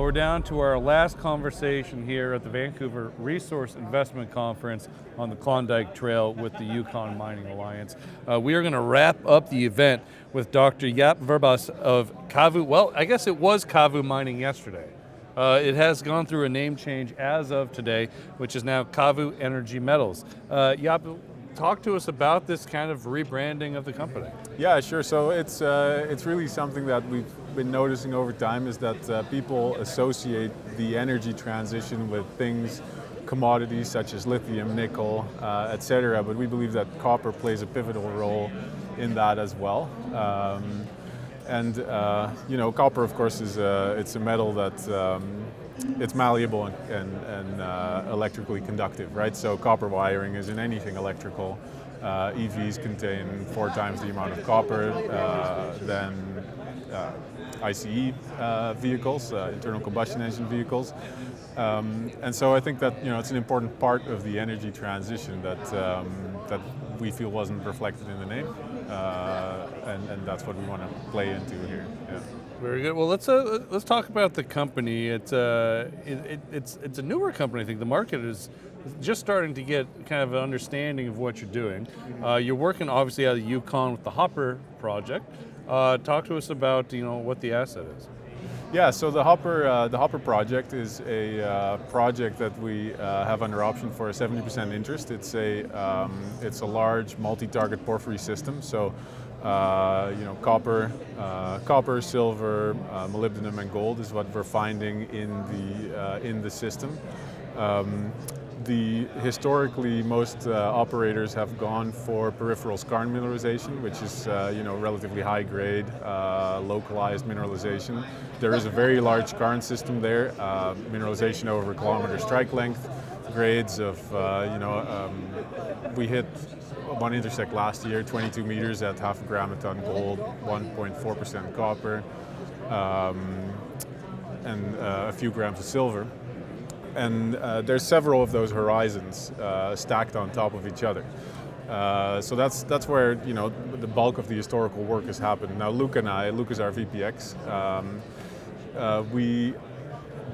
we're down to our last conversation here at the Vancouver Resource Investment Conference on the Klondike Trail with the Yukon Mining Alliance. We are going to wrap up the event with Dr. Jaap Verbaas of CAVU. Well, I guess it was CAVU Mining yesterday. It has gone through a name change as of today, which is now CAVU Energy Metals. Jaap, talk to us about this kind of rebranding of the company. Yeah, sure. So it's really something that we've been noticing over time is that people associate the energy transition with things, commodities such as lithium, nickel, etc. But we believe that copper plays a pivotal role in that as well. Copper, of course, it's a metal that it's malleable and electrically conductive, right? So copper wiring is in anything electrical. EVs contain 4 times the amount of copper than ICE vehicles, internal combustion engine vehicles. And so I think that it's an important part of the energy transition that we feel wasn't reflected in the name, and that's what we want to play into here. Yeah. Very good. Well, let's talk about the company. It's a newer company. I think the market is just starting to get kind of an understanding of what you're doing. You're working obviously out of Yukon with the Hopper Project. Talk to us about what the asset is. Yeah, so the Hopper Project is a project that we have under option for a 70% interest. It's a large multi-target porphyry system. So copper, silver, molybdenum, and gold is what we're finding in the system. Historically, most operators have gone for peripheral skarn mineralization, which is relatively high grade, localized mineralization. There is a very large skarn system there, mineralization over a kilometer strike length, grades of we hit one intersect last year, 22 meters at half a gram a ton gold, 1.4% copper, and a few grams of silver. And there's several of those horizons stacked on top of each other. So that's where the bulk of the historical work has happened. Now Luke is our VPX.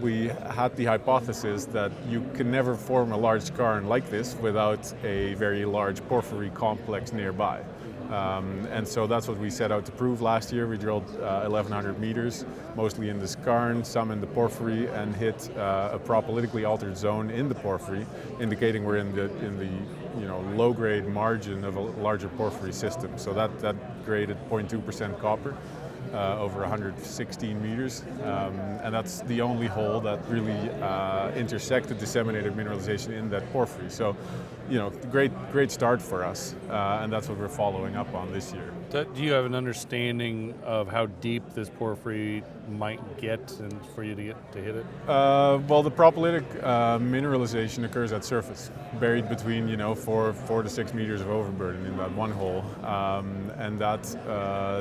We had the hypothesis that you can never form a large skarn like this without a very large porphyry complex nearby. And so that's what we set out to prove last year. We drilled 1,100 meters, mostly in the skarn, some in the porphyry, and hit a propylitically altered zone in the porphyry, indicating we're in the low-grade margin of a larger porphyry system. So that graded 0.2% copper. Over 116 meters, and that's the only hole that really intersected disseminated mineralization in that porphyry. So, great start for us, and that's what we're following up on this year. Do you have an understanding of how deep this porphyry might get, and for you to hit it? Well, the propylitic mineralization occurs at surface, buried between 4 to 6 meters of overburden in that one hole, and that's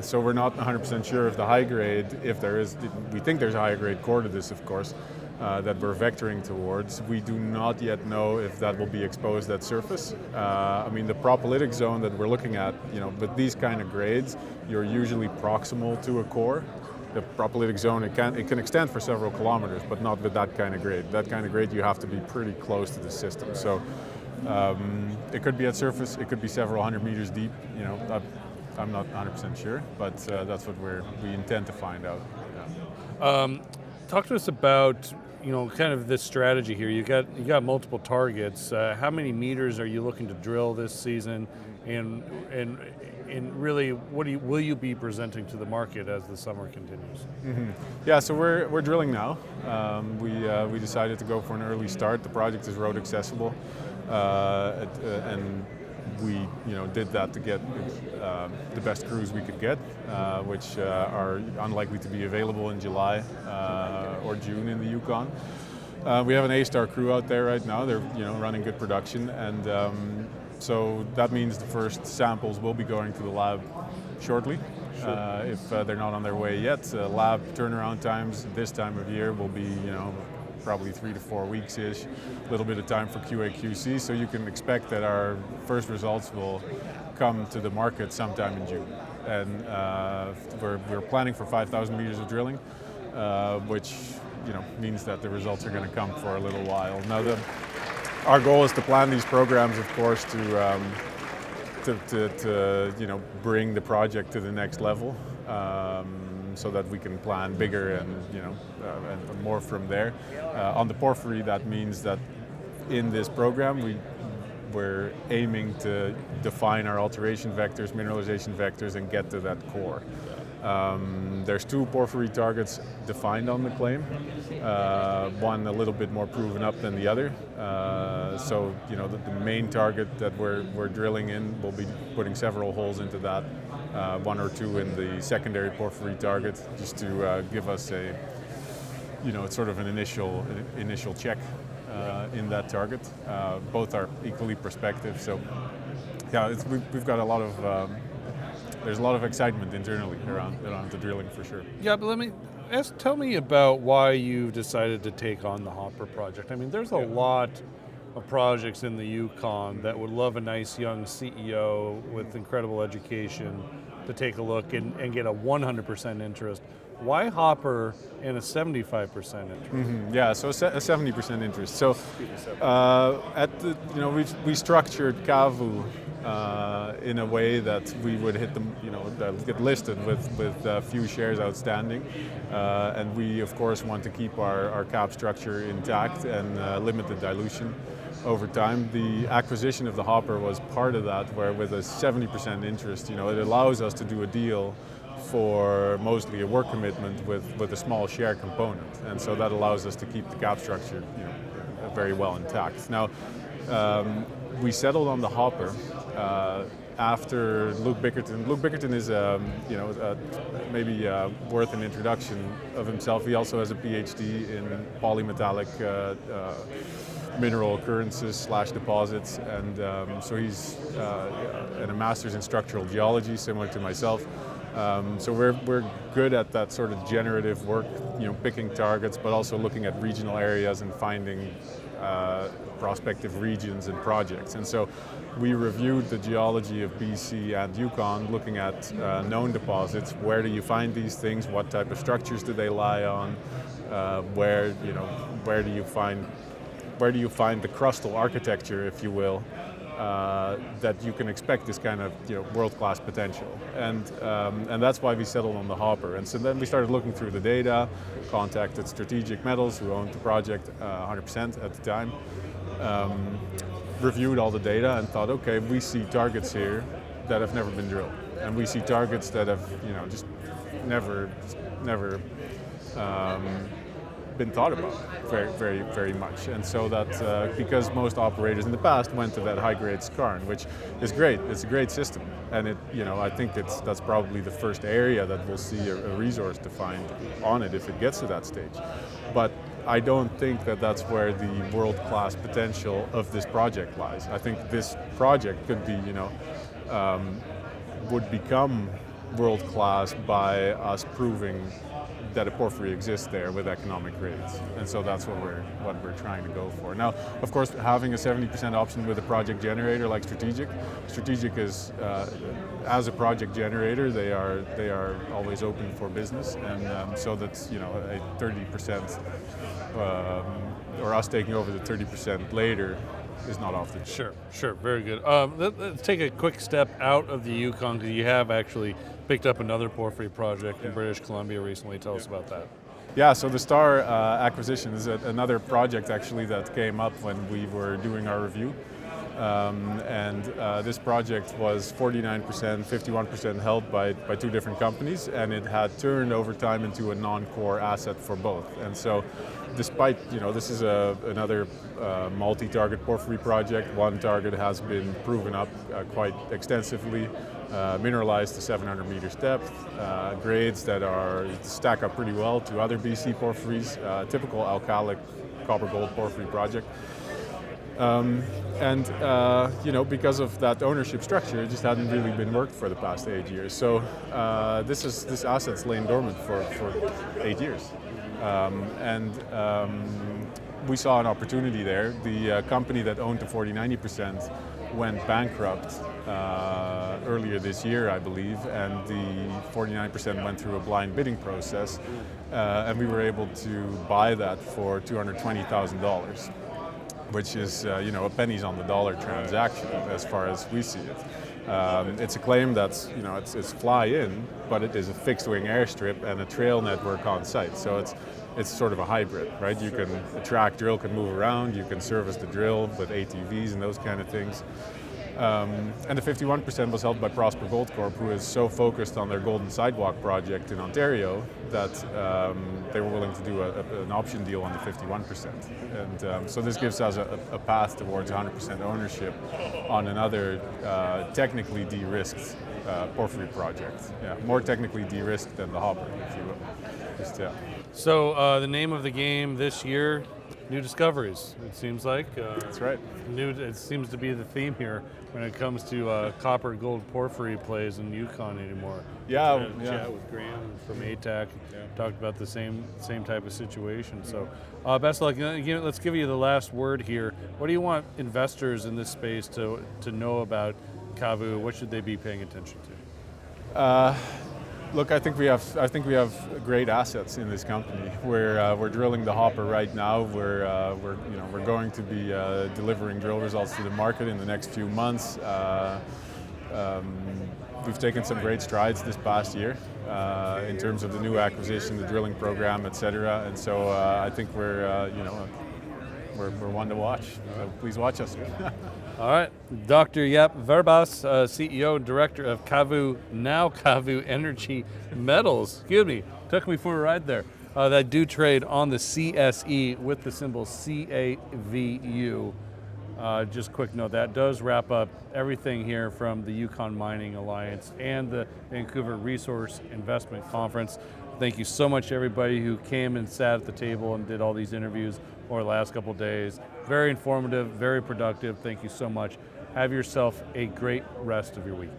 so we're not 100% sure if the high grade, if there is, we think there's a higher grade core to this, of course, that we're vectoring towards. We do not yet know if that will be exposed at surface. The propylitic zone that we're looking at, with these kind of grades, you're usually proximal to a core. The propylitic zone, it can extend for several kilometers, but not with that kind of grade. That kind of grade, you have to be pretty close to the system. So it could be at surface, it could be several hundred meters deep. I'm not 100% sure, but that's what we intend to find out. Yeah. Talk to us about kind of this strategy here. You got multiple targets. How many meters are you looking to drill this season, and really, will you be presenting to the market as the summer continues? Mm-hmm. Yeah, so we're drilling now. We decided to go for an early start. The project is road accessible, and we did that to get the best crews we could get, which are unlikely to be available in July or June in the Yukon. We have an A-star crew out there right now. They're running good production, and so that means the first samples will be going to the lab shortly. Sure. If they're not on their way yet. Lab turnaround times this time of year will be probably 3 to 4 weeks-ish, a little bit of time for QA/QC, so you can expect that our first results will come to the market sometime in June. And we're planning for 5,000 meters of drilling, which means that the results are going to come for a little while. Now, our goal is to plan these programs, of course, to bring the project to the next level, so that we can plan bigger and and more from there. On the porphyry, that means that in this program we're aiming to define our alteration vectors, mineralization vectors, and get to that core. There's 2 porphyry targets defined on the claim, one a little bit more proven up than the other. So the main target that we're drilling in, we'll be putting several holes into that, 1 or 2 in the secondary porphyry target, just to give us a sort of an initial check in that target. Both are equally prospective, so yeah, we've got a lot of there's a lot of excitement internally around the drilling for sure. Yeah, but tell me about why you decided to take on the Hopper project. I mean, there's a lot of projects in the Yukon that would love a nice young CEO with incredible education to take a look and get a 100% interest. Why Hopper and a 75% interest? Mm-hmm. Yeah, so a 70% interest. So we structured CAVU in a way that we would hit them, that get listed with a few shares outstanding, and we of course want to keep our cap structure intact and limit the dilution over time. The acquisition of the Hopper was part of that, where with a 70% interest, it allows us to do a deal for mostly a work commitment with a small share component, and so that allows us to keep the cap structure very well intact. Now, we settled on the Hopper after Luke Bickerton. Luke Bickerton is maybe worth an introduction of himself. He also has a PhD in polymetallic mineral occurrences / deposits, and so he's and a master's in structural geology, similar to myself. So we're good at that sort of generative work, picking targets, but also looking at regional areas and finding prospective regions and projects. And so we reviewed the geology of BC and Yukon, looking at known deposits. Where do you find these things? What type of structures do they lie on? Where do you find the crustal architecture, if you will, that you can expect this kind of world-class potential, and that's why we settled on the Hopper. And so then we started looking through the data, contacted Strategic Metals, who owned the project 100% at the time, reviewed all the data, and thought, okay, we see targets here that have never been drilled, and we see targets that have just never been thought about very, very, very much. And so that because most operators in the past went to that high-grade skarn, which is great, it's a great system, and I think that's probably the first area that we'll see a resource defined on it if it gets to that stage. But I don't think that that's where the world-class potential of this project lies. I think this project could be, would become world-class by us proving that a porphyry exists there with economic grades, and so that's what we're trying to go for. Now, of course, having a 70% option with a project generator like Strategic is as a project generator, they are always open for business, and so that's a 30% or us taking over the 30% later is not off the table. Sure, very good. Let's take a quick step out of the Yukon, because you have actually picked up another porphyry project in British Columbia recently. Tell us about that. Yeah, so the Star acquisition is another project actually that came up when we were doing our review. And this project was 49%, 51% held by 2 different companies, and it had turned over time into a non-core asset for both. And so despite, this is another multi-target porphyry project, one target has been proven up quite extensively, mineralized to 700 meters depth, grades that stack up pretty well to other BC porphyries, typical alkalic copper-gold porphyry project. Because of that ownership structure, it just hadn't really been worked for the past 8 years. So this asset's lain dormant for 8 years, we saw an opportunity there. The company that owned the 40-90% went bankrupt earlier this year, I believe, and the 49% went through a blind bidding process, and we were able to buy that for $220,000, which is a pennies on the dollar transaction as far as we see it. It's a claim that's it's fly-in, but it is a fixed-wing airstrip and a trail network on site. So it's sort of a hybrid, right? You can the track drill can move around, you can service the drill with ATVs and those kind of things. And the 51% was held by Prosper Gold Corp, who is so focused on their Golden Sidewalk project in Ontario that they were willing to do an option deal on the 51%. And so this gives us a path towards 100% ownership on another technically de-risked porphyry project. Yeah, more technically de-risked than the Hopper, if you will. Just, yeah. So the name of the game this year, new discoveries, it seems like. That's right. It seems to be the theme here when it comes to copper, gold, porphyry plays in Yukon anymore. Yeah. Chat with Graham from ATAC, talked about the same type of situation. So best of luck. Let's give you the last word here. What do you want investors in this space to know about CAVU? What should they be paying attention to? Look, I think we have great assets in this company. We're drilling the Hopper right now. We're going to be delivering drill results to the market in the next few months. We've taken some great strides this past year in terms of the new acquisition, the drilling program, etc. And so I think we're one to watch. So please watch us. All right, Dr. Jaap Verbaas, CEO and Director of CAVU, now CAVU Energy Metals. Excuse me, took me for a ride there. That do trade on the CSE with the symbol CAVU. Just quick note, that does wrap up everything here from the Yukon Mining Alliance and the Vancouver Resource Investment Conference. Thank you so much, everybody who came and sat at the table and did all these interviews over the last couple of days. Very informative, very productive. Thank you so much. Have yourself a great rest of your week.